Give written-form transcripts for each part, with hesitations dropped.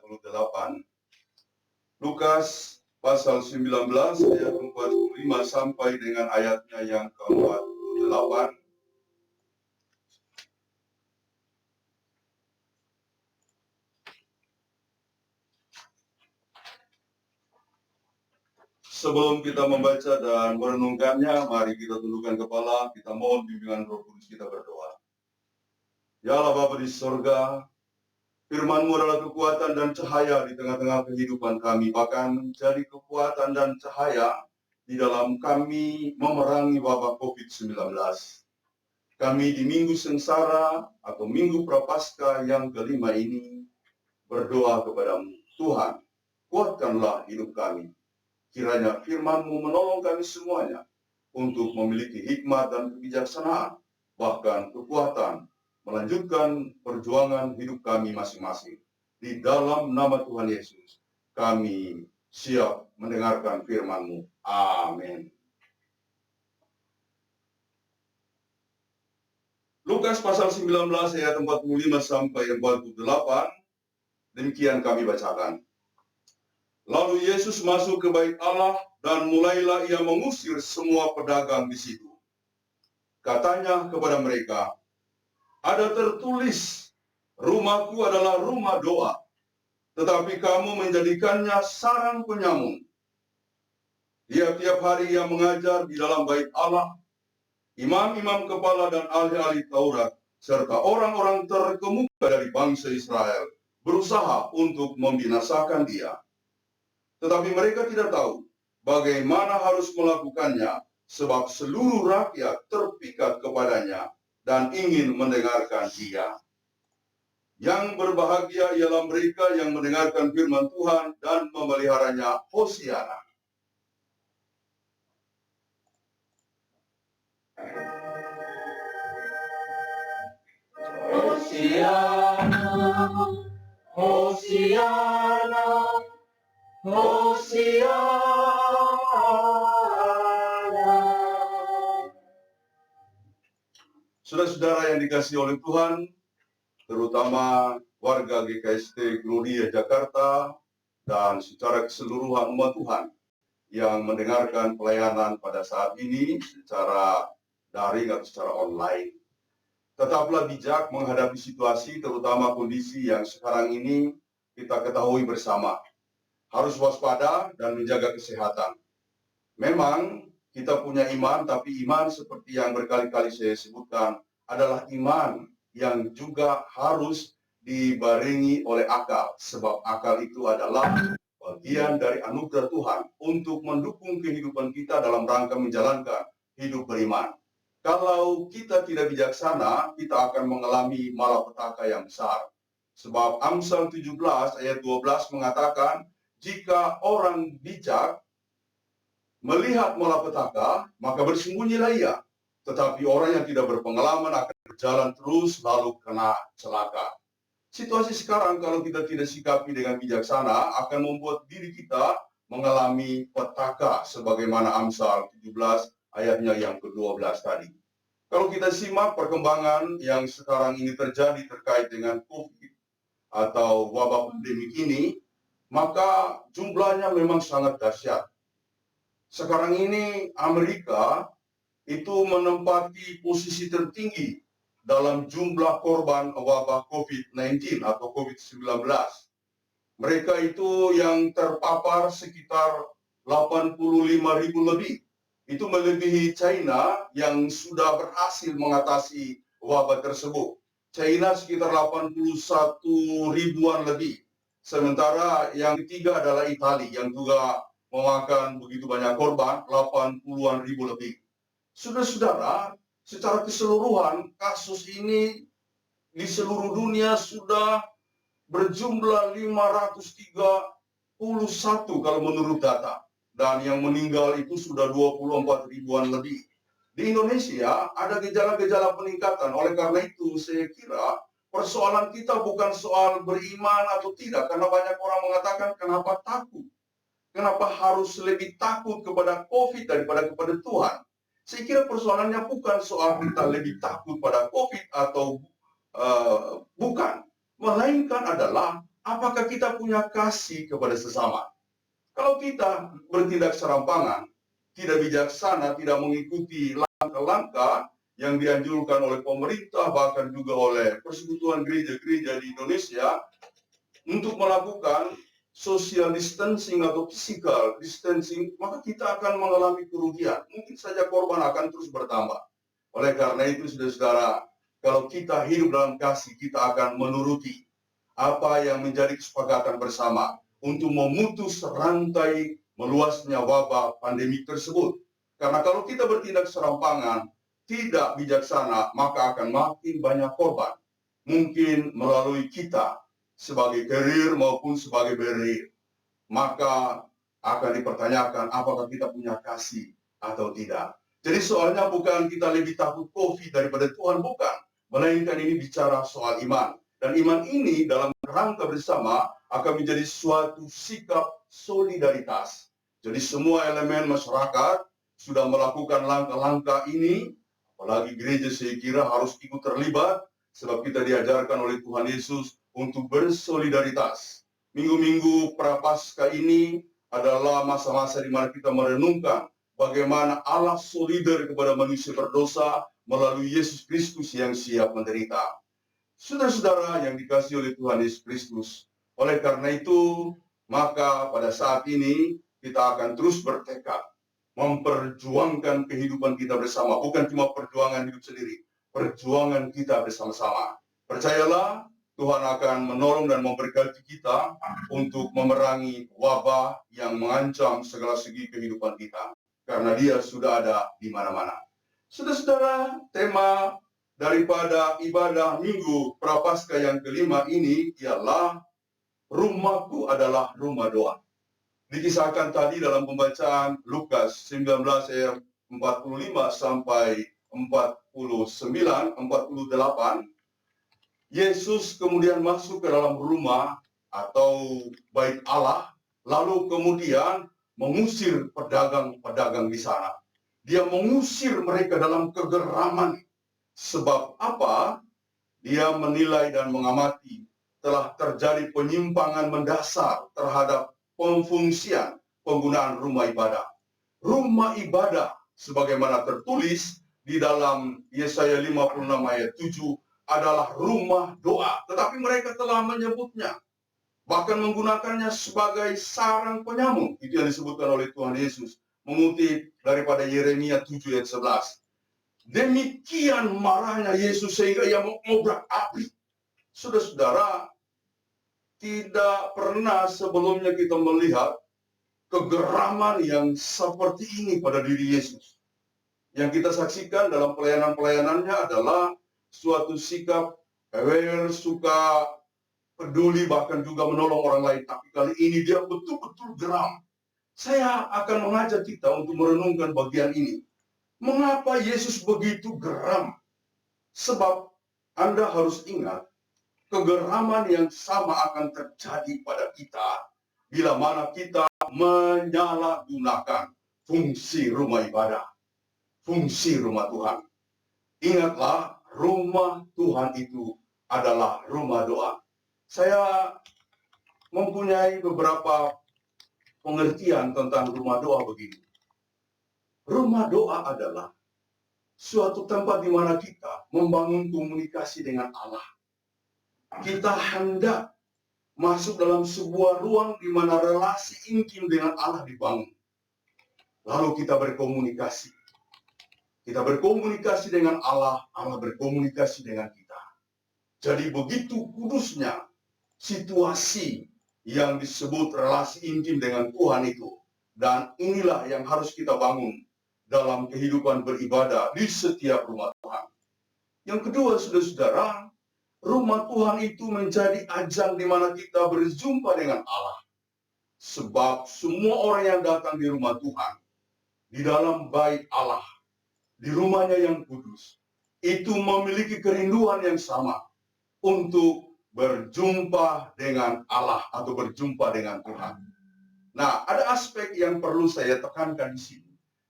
48. Lukas pasal 19 ayat 45 sampai dengan ayatnya yang ke-48. Sebelum kita membaca dan merenungkannya, mari kita tundukkan kepala, kita mohon bimbingan Roh Kudus, kita berdoa. Ya Allah Bapa di sorga, firman-Mu adalah kekuatan dan cahaya di tengah-tengah kehidupan kami, bahkan menjadi kekuatan dan cahaya di dalam kami memerangi wabah COVID-19. Kami di minggu sengsara atau minggu prapaskah yang kelima ini berdoa kepada-Mu, Tuhan, kuatkanlah hidup kami. Kiranya firman-Mu menolong kami semuanya untuk memiliki hikmat dan kebijaksanaan, bahkan kekuatan melanjutkan perjuangan hidup kami masing-masing. Di dalam nama Tuhan Yesus, kami siap mendengarkan firman-Mu. Amin. Lukas pasal 19 ayat 45 sampai 48, demikian kami bacakan. Lalu Yesus masuk ke bait Allah dan mulailah ia mengusir semua pedagang di situ. Katanya kepada mereka, ada tertulis, rumahku adalah rumah doa, tetapi kamu menjadikannya sarang penyamun. Tiap-tiap hari ia mengajar di dalam bait Allah, imam-imam kepala dan ahli-ahli Taurat, serta orang-orang terkemuka dari bangsa Israel, berusaha untuk membinasakan dia. Tetapi mereka tidak tahu bagaimana harus melakukannya, sebab seluruh rakyat terpikat kepadanya dan ingin mendengarkan dia. Yang berbahagia ialah mereka yang mendengarkan firman Tuhan dan memeliharanya. Hosiana. Hosiana, Hosiana, Hosiana. Saudara-saudara yang dikasihi oleh Tuhan, terutama warga GKST Gloria Jakarta dan secara keseluruhan umat Tuhan yang mendengarkan pelayanan pada saat ini secara daring atau secara online. Tetaplah bijak menghadapi situasi, terutama kondisi yang sekarang ini kita ketahui bersama. Harus waspada dan menjaga kesehatan. Memang kita punya iman, tapi iman seperti yang berkali-kali saya sebutkan adalah iman yang juga harus dibarengi oleh akal. Sebab akal itu adalah bagian dari anugerah Tuhan untuk mendukung kehidupan kita dalam rangka menjalankan hidup beriman. Kalau kita tidak bijaksana, kita akan mengalami malapetaka yang besar. Sebab Amsal 17 ayat 12 mengatakan, jika orang bijak melihat malapetaka, maka bersembunyilah ia. Tetapi orang yang tidak berpengalaman akan berjalan terus lalu kena celaka. Situasi sekarang kalau kita tidak sikapi dengan bijaksana akan membuat diri kita mengalami petaka sebagaimana Amsal 17 ayatnya yang ke-12 tadi. Kalau kita simak perkembangan yang sekarang ini terjadi terkait dengan COVID atau wabah pandemik ini, maka jumlahnya memang sangat dahsyat. Sekarang ini Amerika itu menempati posisi tertinggi dalam jumlah korban wabah COVID-19 atau COVID-19. Mereka itu yang terpapar sekitar 85.000 lebih. Itu melebihi China yang sudah berhasil mengatasi wabah tersebut. China sekitar 81 ribuan lebih. Sementara yang ketiga adalah Italia yang juga memakan begitu banyak korban, 80-an ribu lebih. Saudara-saudara, secara keseluruhan kasus ini di seluruh dunia sudah berjumlah 531 kalau menurut data. Dan yang meninggal itu sudah 24 ribuan lebih. Di Indonesia ada gejala-gejala peningkatan. Oleh karena itu saya kira persoalan kita bukan soal beriman atau tidak. Karena banyak orang mengatakan kenapa takut. Kenapa harus lebih takut kepada COVID daripada kepada Tuhan. Saya kira persoalannya bukan soal kita lebih takut pada COVID atau bukan. Melainkan adalah apakah kita punya kasih kepada sesama? Kalau kita bertindak serampangan, tidak bijaksana, tidak mengikuti langkah-langkah yang dianjurkan oleh pemerintah, bahkan juga oleh persekutuan gereja-gereja di Indonesia, untuk melakukan social distancing atau physical distancing, maka kita akan mengalami kerugian. Mungkin saja korban akan terus bertambah. Oleh karena itu, saudara-saudara, kalau kita hidup dalam kasih, kita akan menuruti apa yang menjadi kesepakatan bersama untuk memutus rantai meluasnya wabah pandemi tersebut. Karena kalau kita bertindak serampangan, tidak bijaksana, maka akan makin banyak korban. Mungkin melalui kita, sebagai carrier maupun sebagai barrier, maka akan dipertanyakan apakah kita punya kasih atau tidak. Jadi soalnya bukan kita lebih takut COVID daripada Tuhan, bukan. Melainkan ini bicara soal iman. Dan iman ini dalam rangka bersama akan menjadi suatu sikap solidaritas. Jadi semua elemen masyarakat sudah melakukan langkah-langkah ini, apalagi gereja saya kira harus ikut terlibat, sebab kita diajarkan oleh Tuhan Yesus untuk bersolidaritas. Minggu-minggu Prapaskah ini adalah masa-masa di mana kita merenungkan bagaimana Allah solidar kepada manusia berdosa melalui Yesus Kristus yang siap menderita. Saudara-saudara yang dikasihi oleh Tuhan Yesus Kristus, oleh karena itu, maka pada saat ini kita akan terus bertekad memperjuangkan kehidupan kita bersama, bukan cuma perjuangan hidup sendiri, perjuangan kita bersama-sama. Percayalah, Tuhan akan menolong dan memberkati kita untuk memerangi wabah yang mengancam segala segi kehidupan kita. Karena Dia sudah ada di mana-mana. Saudara-saudara, tema daripada ibadah Minggu Prapaskah yang kelima ini ialah rumahku adalah rumah doa. Dikisahkan tadi dalam pembacaan Lukas 19 ayat 45 sampai 49, 48, Yesus kemudian masuk ke dalam rumah atau bait Allah, lalu kemudian mengusir pedagang-pedagang di sana. Dia mengusir mereka dalam kegeraman. Sebab apa? Dia menilai dan mengamati telah terjadi penyimpangan mendasar terhadap pemfungsian penggunaan rumah ibadah. Rumah ibadah sebagaimana tertulis di dalam Yesaya 56 ayat 7 adalah rumah doa. Tetapi mereka telah menyebutnya, bahkan menggunakannya sebagai sarang penyamun. Itu yang disebutkan oleh Tuhan Yesus, mengutip daripada Yeremia 7 ayat 11. Demikian marahnya Yesus sehingga ia mengobrak api. Saudara-saudara, tidak pernah sebelumnya kita melihat kegeraman yang seperti ini pada diri Yesus. Yang kita saksikan dalam pelayanan-pelayanannya adalah suatu sikap aware, suka peduli, bahkan juga menolong orang lain. Tapi kali ini dia betul-betul geram. Saya akan mengajak kita untuk merenungkan bagian ini. Mengapa Yesus begitu geram? Sebab Anda harus ingat, kegeraman yang sama akan terjadi pada kita bila mana kita menyalahgunakan fungsi rumah ibadah, fungsi rumah Tuhan. Ingatlah, rumah Tuhan itu adalah rumah doa. Saya mempunyai beberapa pengertian tentang rumah doa begini. Rumah doa adalah suatu tempat di mana kita membangun komunikasi dengan Allah. Kita hendak masuk dalam sebuah ruang di mana relasi intim dengan Allah dibangun. Lalu kita berkomunikasi. Kita berkomunikasi dengan Allah, Allah berkomunikasi dengan kita. Jadi begitu kudusnya situasi yang disebut relasi intim dengan Tuhan itu. Dan inilah yang harus kita bangun dalam kehidupan beribadah di setiap rumah Tuhan. Yang kedua, saudara-saudara, rumah Tuhan itu menjadi ajang di mana kita berjumpa dengan Allah. Sebab semua orang yang datang di rumah Tuhan, di dalam bait Allah, di rumahnya yang kudus, itu memiliki kerinduan yang sama untuk berjumpa dengan Allah atau berjumpa dengan Tuhan. Nah, ada aspek yang perlu saya tekankan di sini.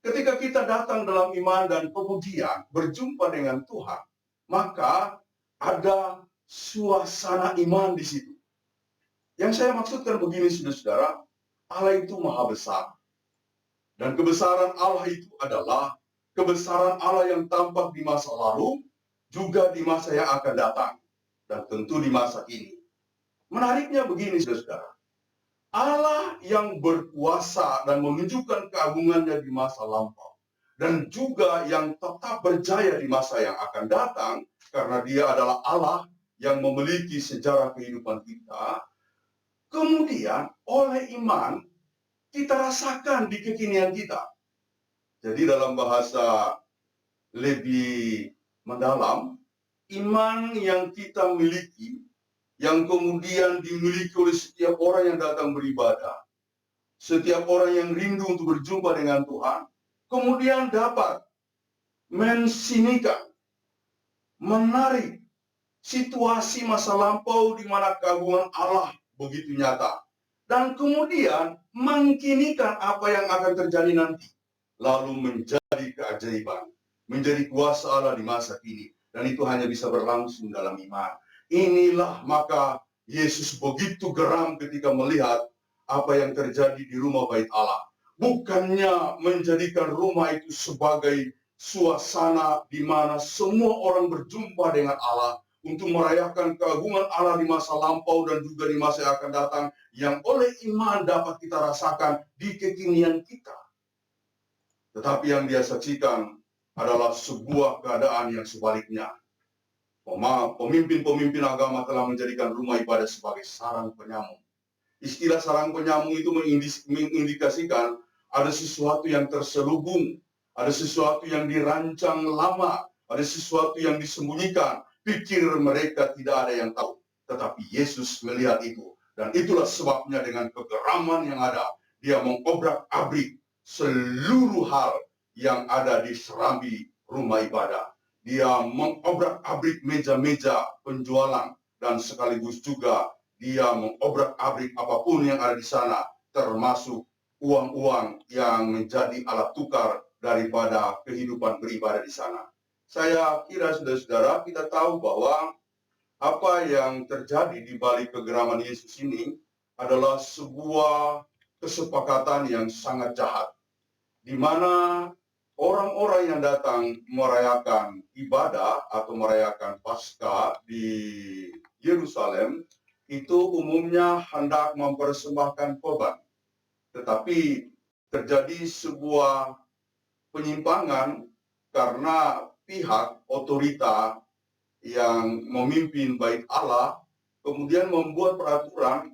Ketika kita datang dalam iman dan kemudian berjumpa dengan Tuhan, maka ada suasana iman di situ. Yang saya maksudkan begini, saudara-saudara, Allah itu maha besar. Dan kebesaran Allah itu adalah kebesaran Allah yang tampak di masa lalu, juga di masa yang akan datang, dan tentu di masa ini. Menariknya begini, saudara-saudara. Allah yang berkuasa dan menunjukkan keagungannya di masa lampau, dan juga yang tetap berjaya di masa yang akan datang, karena dia adalah Allah yang memiliki sejarah kehidupan kita. Kemudian oleh iman kita rasakan di kekinian kita. Jadi dalam bahasa lebih mendalam, iman yang kita miliki, yang kemudian dimiliki oleh setiap orang yang datang beribadah, setiap orang yang rindu untuk berjumpa dengan Tuhan, kemudian dapat mensinikan, menarik situasi masa lampau di mana keagungan Allah begitu nyata. Dan kemudian mengkinikan apa yang akan terjadi nanti. Lalu menjadi keajaiban, menjadi kuasa Allah di masa kini. Dan itu hanya bisa berlangsung dalam iman. Inilah maka Yesus begitu geram ketika melihat apa yang terjadi di rumah bait Allah. Bukannya menjadikan rumah itu sebagai suasana di mana semua orang berjumpa dengan Allah, untuk merayakan keagungan Allah di masa lampau dan juga di masa yang akan datang, yang oleh iman dapat kita rasakan di kekinian kita. Tetapi yang dia saksikan adalah sebuah keadaan yang sebaliknya. Pemimpin-pemimpin agama telah menjadikan rumah ibadah sebagai sarang penyamung. Istilah sarang penyamung itu mengindikasikan ada sesuatu yang terselubung, ada sesuatu yang dirancang lama, ada sesuatu yang disembunyikan. Pikir mereka tidak ada yang tahu. Tetapi Yesus melihat itu. Dan itulah sebabnya dengan kegeraman yang ada, dia mengobrak-abrik seluruh hal yang ada di serambi rumah ibadah. Dia mengobrak-abrik meja-meja penjualan, dan sekaligus juga dia mengobrak-abrik apapun yang ada di sana, termasuk uang-uang yang menjadi alat tukar daripada kehidupan beribadah di sana. Saya kira saudara-saudara, kita tahu bahwa apa yang terjadi di balik kegeraman Yesus ini adalah sebuah kesepakatan yang sangat jahat, di mana orang-orang yang datang merayakan ibadah atau merayakan Paskah di Yerusalem itu umumnya hendak mempersembahkan korban. Tetapi terjadi sebuah penyimpangan karena pihak otorita yang memimpin bait Allah kemudian membuat peraturan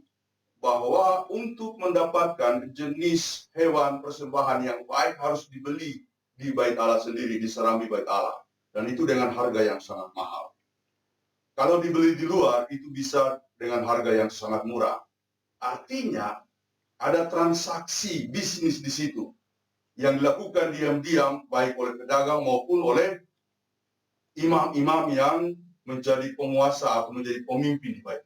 bahwa untuk mendapatkan jenis hewan persembahan yang baik harus dibeli di bait Allah sendiri, di serambi bait Allah. Dan itu dengan harga yang sangat mahal. Kalau dibeli di luar, itu bisa dengan harga yang sangat murah. Artinya, ada transaksi bisnis di situ yang dilakukan diam-diam baik oleh pedagang maupun oleh imam-imam yang menjadi penguasa atau menjadi pemimpin di bait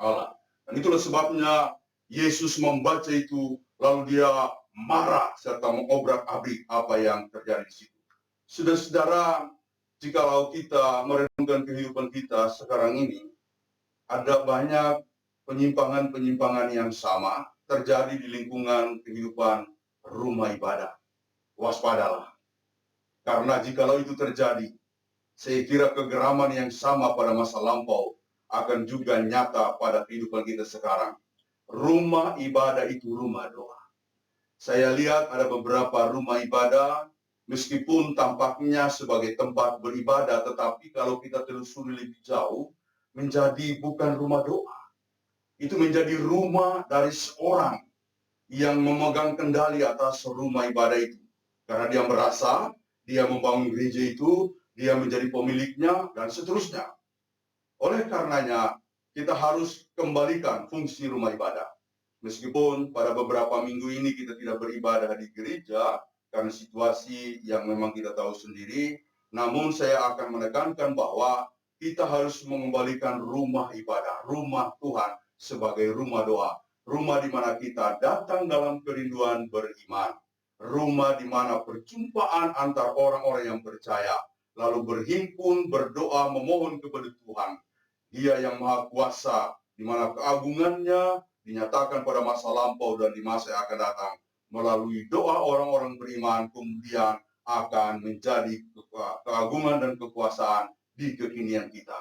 Allah. Dan itulah sebabnya Yesus membaca itu, lalu dia marah serta mengobrak-abrik apa yang terjadi di situ. Saudara-saudara, jikalau kita merenungkan kehidupan kita sekarang ini, ada banyak penyimpangan-penyimpangan yang sama terjadi di lingkungan kehidupan rumah ibadah. Waspadalah. Karena jikalau itu terjadi, saya kira kegeraman yang sama pada masa lampau akan juga nyata pada kehidupan kita sekarang. Rumah ibadah itu rumah doa. Saya lihat ada beberapa rumah ibadah, meskipun tampaknya sebagai tempat beribadah, tetapi kalau kita telusuri lebih jauh, menjadi bukan rumah doa. Itu menjadi rumah dari seorang yang memegang kendali atas rumah ibadah itu. Karena dia merasa, dia membangun gereja itu, dia menjadi pemiliknya, dan seterusnya. Oleh karenanya, kita harus kembalikan fungsi rumah ibadah. Meskipun pada beberapa minggu ini kita tidak beribadah di gereja, karena situasi yang memang kita tahu sendiri, namun saya akan menekankan bahwa kita harus mengembalikan rumah ibadah, rumah Tuhan sebagai rumah doa. Rumah di mana kita datang dalam kerinduan beriman. Rumah di mana perjumpaan antar orang-orang yang percaya, lalu berhimpun, berdoa, memohon kepada Tuhan. Dia yang maha kuasa, di mana keagungannya dinyatakan pada masa lampau dan di masa yang akan datang melalui doa orang-orang beriman, kemudian akan menjadi keagungan dan kekuasaan di kekinian kita.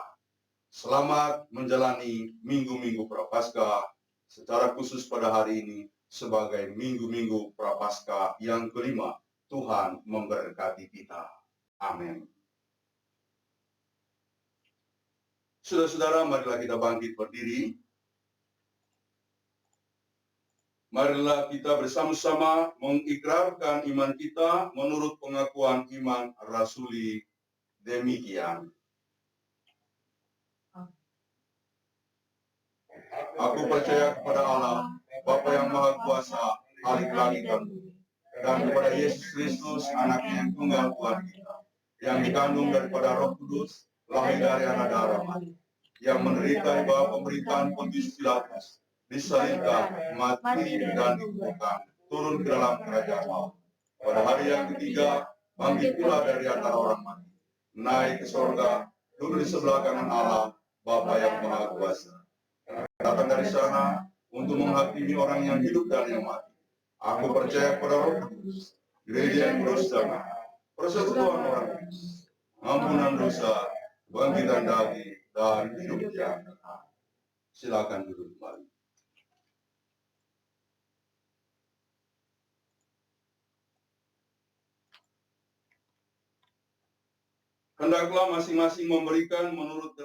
Selamat menjalani minggu-minggu Prapaskah, secara khusus pada hari ini sebagai minggu-minggu Prapaskah yang kelima. Tuhan memberkati kita. Amin. Saudara-saudara, marilah kita bangkit berdiri. Marilah kita bersama-sama mengikrarkan iman kita menurut pengakuan iman rasuli demikian. Aku percaya kepada Allah, Bapa yang Maha Kuasa, Khalik langit dan bumi, dan kepada Yesus Kristus, Anaknya yang tunggal Tuhan kita, yang dikandung daripada Roh Kudus, lahir dari anak darah Maria, yang menderita di bawah pemerintahan Pontius Pilatus, disalibkan, mati dan dikuburkan, turun ke dalam kerajaan maut. Pada hari yang ketiga, bangkit pula dari antara orang mati, naik ke sorga, duduk di sebelah kanan Allah, Bapa yang Maha Kuasa. Datang dari sana untuk menghakimi orang yang hidup dan yang mati. Aku percaya pada Roh Kudus, gereja yang bersama, persekutuan orang kudus, ampunan dosa, kebangkitan daging, dan hidup yang kekal. Silakan duduk kembali. Hendaklah masing-masing memberikan menurut